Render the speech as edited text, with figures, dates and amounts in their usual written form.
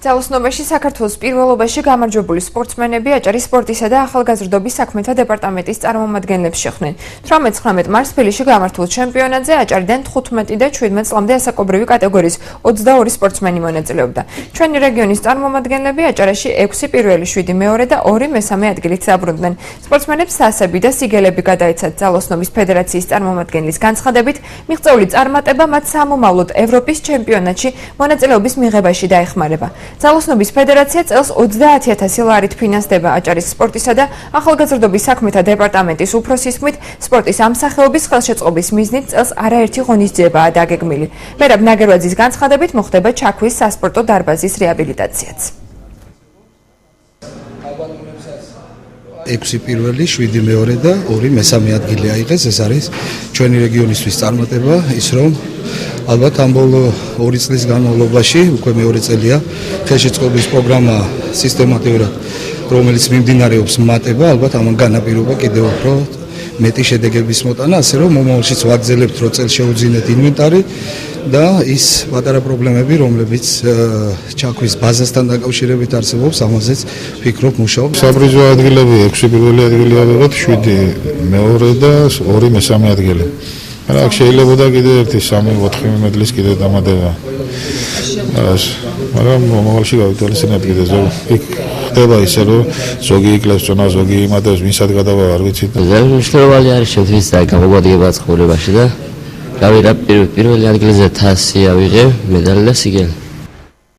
ძალოსნობაში საქართველოს პირველობაში გამარჯვებული სპორტსმენები აჭარის სპორტისა და ახალგაზრდობის საქმეთა დეპარტამენტის წარმომადგენლებს შეხვდნენ. 18-19 მარს თბილისში გამართულ ჩემპიონატზე აჭარიდან 15 და 17 წლამდე ასაკობრივი კატეგორიის 22 სპორტსმენი მონაწილეობდა. ჩვენი რეგიონის წარმომადგენლები აჭარაში 6 პირველი, 7 მეორე და 2 მესამე ადგილით დაბრუნდნენ. სპორტსმენებს ასები და სიგელები გადაეცათ. ძალოსნობის ფედერაციის წარმომადგენლის განცხადებით, მიღწეული წარმატება მათ სამომავლოდ ევროპის ჩემპიონატში მონაწილეობის მიღებაში დაეხმარება. ძალოსნობის ფედერაცია წელს 30,000 ლარით ფინანსდება აჭარის სპორტისა და ახალგაზრდობის საქმეთა დეპარტამენტის უფროსის თქმით, სპორტის ამ სახეობის ხელშეწყობის მიზნით წელს არაერთი ღონისძიებაა დაგეგმილი. მერაბ ნაგერვაძის განცხადებით მოხდება ჩაქვის სასპორტო დარბაზის რეაბილიტაციაც. 6 პირველი, 7 მეორე და 2 მესამე ადგილი აიღეს. ეს არის ჩვენი რეგიონისთვის წარმატება, ის რომ ალბათ ამ ბოლო 2 წლის განმავლობაში უკვე მეორე წელია ხელშეწყობის პროგრამა სისტემატურად, რომელიც მიმდინარეობს მატება, ალბათ ამან განაპირობა კიდევ უფრო მეტი შედეგების მოტანა, ასე რომ მომავალშიც ვაგრძელებთ, რომ წელს შევუძინეთ ინვენტარი და ის პატარა პრობლემები, რომლებიც ჩაქვის ბაზასთან დაკავშირებით არსებობს, ამაზეც ვფიქრობ მუშაობთ. საბრიზო ადგილები 6 პირველი ადგილი ავიღოთ, 7 მეორე და 2 მესამე ადგილი. მაგრამ შეიძლებოდა კიდევ 1-3-4 მედლის კიდევ დამატება. მაგრამ მომავალში გავითვალისწინებთ კიდევ ზოგი. ხდება ისე რომ ზოგი იკლებს წონა, ზოგი იმატებს, ვინსად გადავა არ ვიცით. მნიშვნელოვანი არის შეთვის და გამოგვადგება ცხოვრებაში და გავიდა პირველი ადგილზე თასი ავიღე, მედალი და სიგელი.